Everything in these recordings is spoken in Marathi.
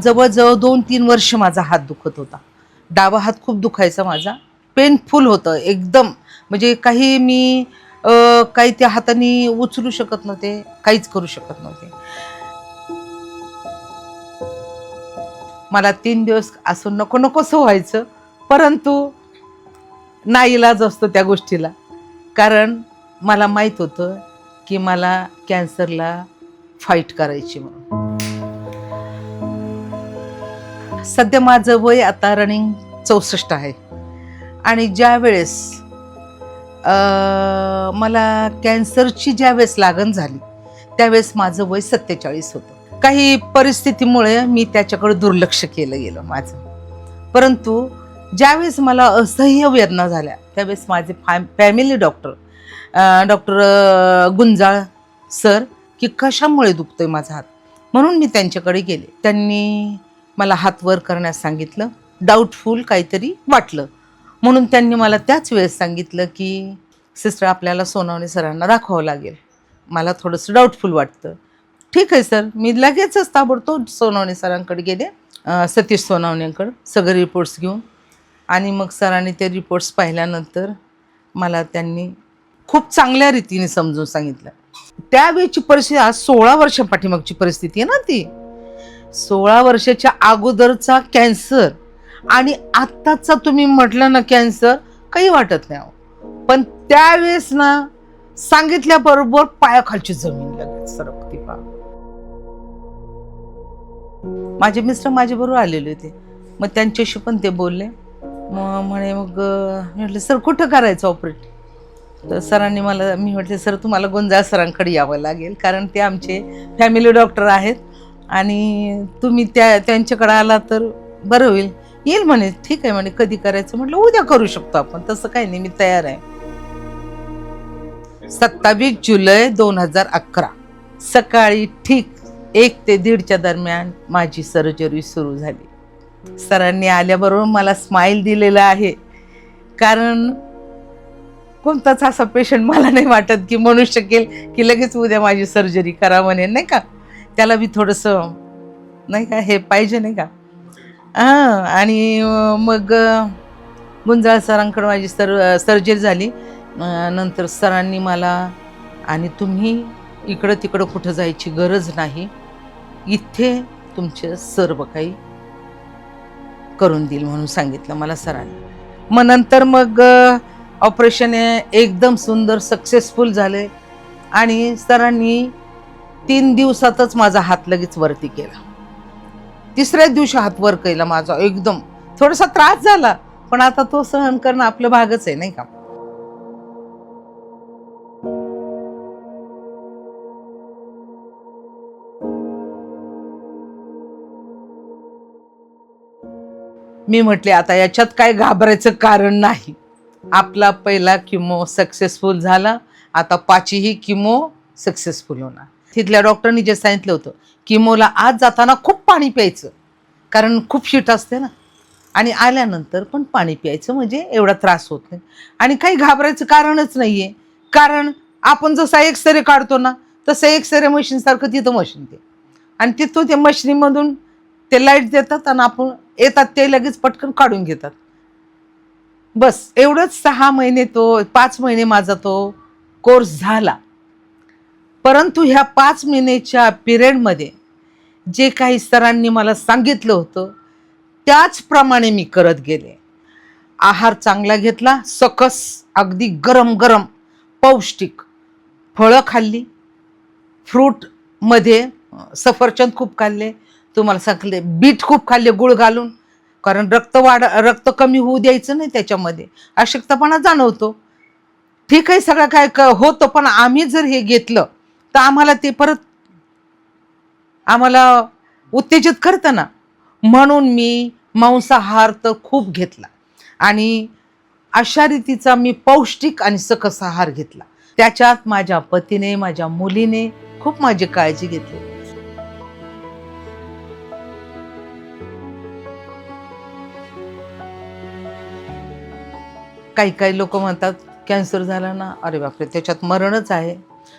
जवळजवळ 2-3 वर्ष माझा हात दुखत होता. डावा हात खूप दुखायचा माझा, पेनफुल होतं एकदम. म्हणजे काही मी काही त्या हाताने उचलू शकत नव्हते, काहीच करू शकत नव्हते. मला 3 दिवस असं नको नकोसं व्हायचं, परंतु नाईलाज असतो त्या गोष्टीला. कारण मला माहीत होतं की मला कॅन्सरला फाईट करायची म्हणून. सध्या माझं वय आता रनिंग 64 आहे आणि ज्या वेळेस मला कॅन्सरची ज्यावेळेस लागण झाली त्यावेळेस माझं वय 47 होतं. काही परिस्थितीमुळे मी त्याच्याकडे दुर्लक्ष केलं गेलं माझं. परंतु ज्यावेळेस मला असह्य वेदना झाल्या त्यावेळेस माझे family doctor doctor Gunjal sir की कशामुळे दुखतोय माझा हात, म्हणून मी त्यांच्याकडे गेले. त्यांनी मला हात वर करण्यास सांगितलं. डाऊटफुल काहीतरी वाटलं म्हणून त्यांनी मला त्याच वेळेस सांगितलं की सिस्टर आपल्याला सोनावणे सरांना दाखवावं लागेल, मला थोडंसं डाऊटफुल वाटतं. ठीक आहे सर, मी लगेचच ताबडतोब सोनावणे सरांकडे गेले, सतीश सोनावणेंकडे सगळे रिपोर्ट्स घेऊन. आणि मग सरांनी ते रिपोर्ट्स पाहिल्यानंतर मला त्यांनी खूप चांगल्या रीतीने समजून सांगितलं. त्यावेळची परिस्थिती आज 16 वर्षांपाठीमागची परिस्थिती आहे ना ती. 16 वर्षाच्या अगोदरचा कॅन्सर आणि आत्ताचा तुम्ही म्हटलं ना कॅन्सर, काही वाटत नाही. पण त्यावेळेस ना सांगितल्याबरोबर पायाखालची जमीन लगेच सरकती. माझे मिस्टर माझ्याबरोबर आलेले होते, मग त्यांच्याशी पण ते बोलले. मग म्हणे मग मी म्हटलं सर कुठं करायचं ऑपरेट. तर सरांनी मी म्हटले सर तुम्हाला गुंजाळ सरांकडे यावं लागेल, कारण ते आमचे फॅमिली डॉक्टर आहेत आणि तुम्ही त्यांच्याकडे आला तर बरं होईल. येईल म्हणे. ठीक आहे म्हणे, कधी करायचं. म्हटलं उद्या करू शकतो आपण, तसं काही नाही, मी तयार आहे. 27 जुलै 2011 सकाळी ठीक 1 ते 1:30च्या दरम्यान माझी सर्जरी सुरू झाली. सरांनी आल्याबरोबर मला स्माईल दिलेला आहे, कारण कोणताच असा पेशंट मला नाही वाटत की म्हणू शकेल की लगेच उद्या माझी सर्जरी करा म्हणे, नाही का. त्याला बी थोडंसं नाही का हे पाहिजे, नाही का. आणि मग गुंजाळ सरांकडे माझी सर्जरी झाली. नंतर सरांनी मला आणि तुम्ही इकडं तिकडं कुठं जायची गरज नाही, इथे तुमचे सर्व काही करून देईल म्हणून सांगितलं मला सरांनी. मग नंतर मग ऑपरेशन एकदम सुंदर सक्सेसफुल झाले आणि सरांनी 3 दिवसातच माझा हात लगेच वरती केला. 3ऱ्या दिवशी हात वर केला माझा. एकदम थोडासा त्रास झाला, पण आता तो सहन करणं आपलं भागच आहे, नाही का. मी म्हटले आता याच्यात काय घाबरायचं कारण नाही. आपला पहिला किमो सक्सेसफुल झाला, आता 5ही किमो सक्सेसफुल होणार. तिथल्या डॉक्टरनी जे सांगितलं होतं किमोला आत जाताना खूप पाणी प्यायचं, कारण खूप शीट असते ना, आणि आल्यानंतर पण पाणी प्यायचं, म्हणजे एवढा त्रास होत नाही आणि काही घाबरायचं कारणच नाही आहे. कारण आपण जसा एक्सरे काढतो ना तसं एक्सरे मशीनसारखं तिथं मशीन ते, आणि तिथून त्या मशिनीमधून ते लाईट देतात आणि आपण येतात ते लगेच पटकन काढून घेतात. बस एवढंच. 6 महिने 5 महिने माझा तो कोर्स झाला. परंतु ह्या 5 महिन्याच्या पिरियडमध्ये जे काही सरांनी मला सांगितलं होतं त्याचप्रमाणे मी करत गेले. आहार चांगला घेतला, सकस, अगदी गरम गरम पौष्टिक फळं खाल्ली, फ्रूटमध्ये सफरचंद खूप खाल्ले, तुम्हाला सांगले बीट खूप खाल्ले गुळ घालून, कारण रक्त कमी होऊ द्यायचं नाही, त्याच्यामध्ये अशक्तपणा जाणवतो. ठीक आहे, सगळं काय होतं, पण आम्ही जर हे घेतलं तर आम्हाला ते परत आम्हाला उत्तेजित करतं ना. म्हणून मी मांसाहार तर खूप घेतला आणि अशा रीतीचा मी पौष्टिक आणि सकस आहार घेतला. त्याच्यात माझ्या पतीने, माझ्या मुलीने खूप माझी काळजी घेतली. काही लोक म्हणतात कॅन्सर झाला ना, अरे बापरे त्याच्यात मरणच आहे.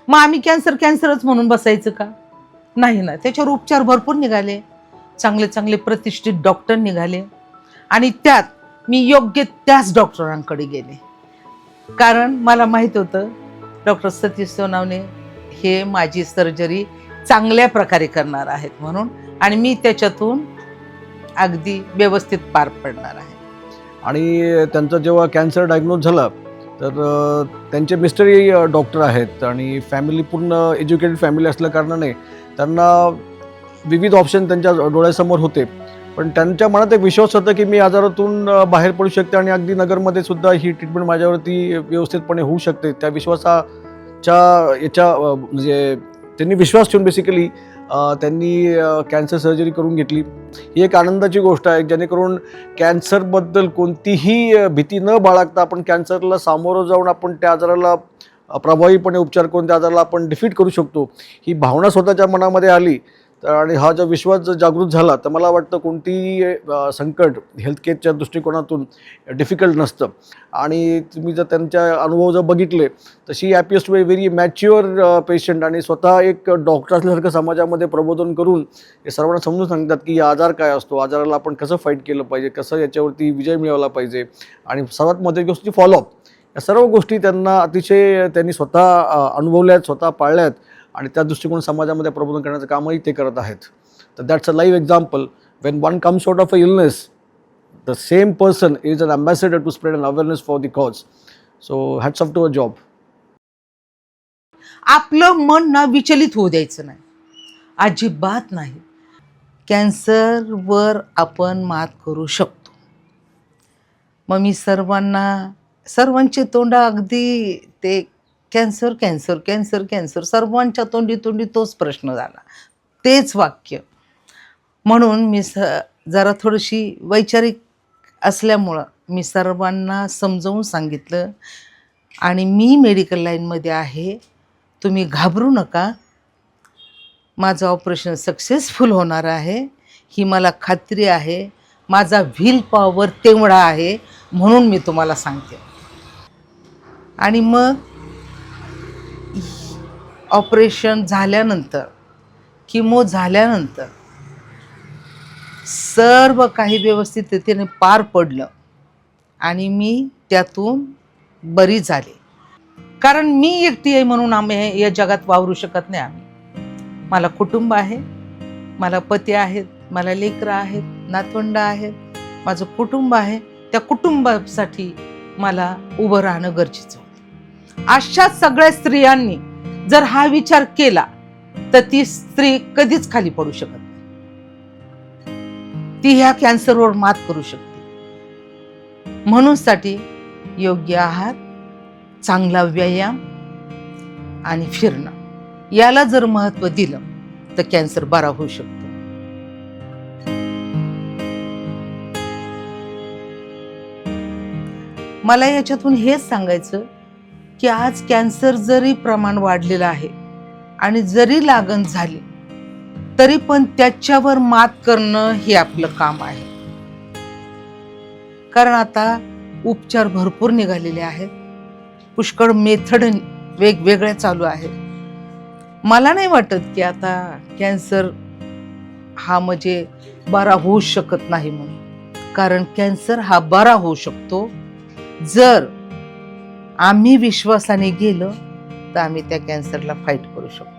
मग आम्ही कॅन्सरच म्हणून बसायचं का? नाही ना, त्याच्यावर उपचार भरपूर निघाले. चांगले चांगले प्रतिष्ठित डॉक्टर निघाले आणि त्यात मी योग्य त्याच डॉक्टरांकडे गेले, कारण मला माहीत होतं डॉक्टर सतीश सोनावणे हे माझी सर्जरी चांगल्या प्रकारे करणार आहेत म्हणून, आणि मी त्याच्यातून अगदी व्यवस्थित पार पडणार आहे. आणि त्यांचा जेव्हा कॅन्सर डायग्नोज झाला तर त्यांचे मिस्टरही डॉक्टर आहेत आणि फॅमिली पूर्ण एज्युकेटेड फॅमिली असल्या कारणाने त्यांना विविध ऑप्शन त्यांच्या डोळ्यासमोर होते. पण त्यांच्या मनात एक विश्वास होता की मी आजारातून बाहेर पडू शकते आणि अगदी नगरमध्ये सुद्धा ही ट्रीटमेंट माझ्यावरती व्यवस्थितपणे होऊ शकते. त्या विश्वासाच्या म्हणजे त्यांनी विश्वास ठेवून बेसिकली त्यांनी कॅन्सर सर्जरी करून घेतली. ही एक आनंदाची गोष्ट आहे, जेणेकरून कॅन्सरबद्दल कोणतीही भीती न बाळगता आपण कॅन्सरला सामोरं जाऊन आपण त्या आजाराला प्रभावीपणे उपचार करून त्या आजाराला आपण डिफीट करू शकतो, ही भावना स्वतःच्या मनामध्ये आली. तर आणि हा जो विश्वास जर जागृत झाला तर मला वाटतं कोणतीही संकट हेल्थकेअरच्या दृष्टिकोनातून डिफिकल्ट नसतं. आणि तुम्ही जर त्यांच्या अनुभव जर बघितले तर she appears to be very mature patient, आणि स्वतः एक डॉक्टर असल्यासारखं समाजामध्ये प्रबोधन करून हे सर्वांना समजून सांगतात की आजार काय असतो, आजाराला आपण कसं फाईट केलं पाहिजे, कसं याच्यावरती विजय मिळवला पाहिजे, आणि सर्वात महत्त्वाची गोष्ट फॉलोअप. या सर्व गोष्टी त्यांना अतिशय त्यांनी स्वतः अनुभवल्यात, स्वतः पाळल्यात, आणि त्या दृष्टिकोन समाजामध्ये प्रबोधन करण्याचं कामही ते करत आहेत. तर that's a live example. When one comes out of a illness, the same person is an ambassador to spread an awareness for the cause. So hats off to a job. आपलं मन ना विचलित होऊ द्यायचं नाही, अजिबात नाही. कॅन्सरवर आपण मात करू शकतो. मग मी सर्वांचे तोंड अगदी ते कॅन्सर कॅन्सर कॅन्सर कॅन्सर, सर्वांच्या तोंडी तोच प्रश्न झाला, तेच वाक्य. म्हणून मी जरा थोडीशी वैचारिक असल्यामुळं मी सर्वांना समजावून सांगितलं, आणि मी मेडिकल लाईनमध्ये आहे, तुम्ही घाबरू नका, माझं ऑपरेशन सक्सेसफुल होणार आहे ही मला खात्री आहे. माझा व्हील पॉवर तेवढा आहे म्हणून मी तुम्हाला सांगते. आणि मग ऑपरेशन झाल्यानंतर, किमो झाल्यानंतर सर्व काही व्यवस्थित रीतीने पार पडलं आणि मी त्यातून बरी झाले. कारण मी एकटी आहे म्हणून आम्ही या जगात वावरू शकत नाही. मला कुटुंब आहे, मला पती आहेत, मला लेकरं आहेत, नातवंड आहेत, माझं कुटुंब आहे. त्या कुटुंबासाठी मला उभं राहणं गरजेचं होतं. अशा सगळ्या स्त्रियांनी जर हा विचार केला तर ती स्त्री कधीच खाली पडू शकत नाही. ती ह्या कॅन्सरवर मात करू शकते. म्हणून साठी योग्य आहार, चांगला व्यायाम आणि फिरणं याला जर महत्त्व दिलं तर कॅन्सर बरा होऊ शकतो. मला याच्यातून हेच सांगायचं की आज कॅन्सर जरी प्रमाण वाढलेलं आहे आणि जरी लागण झाली तरी पण त्याच्यावर मात करणं हे आपलं काम आहे. कारण आता उपचार भरपूर निघालेले आहेत, पुष्कळ मेथड वेगवेगळ्या चालू आहेत. मला नाही वाटत की आता कॅन्सर हा म्हणजे बरा होऊ शकत नाही म्हणून. कारण कॅन्सर हा बरा होऊ शकतो जर आम्ही विश्वासाने गेलो तर आम्ही त्या कॅन्सरला फाईट करू शकतो.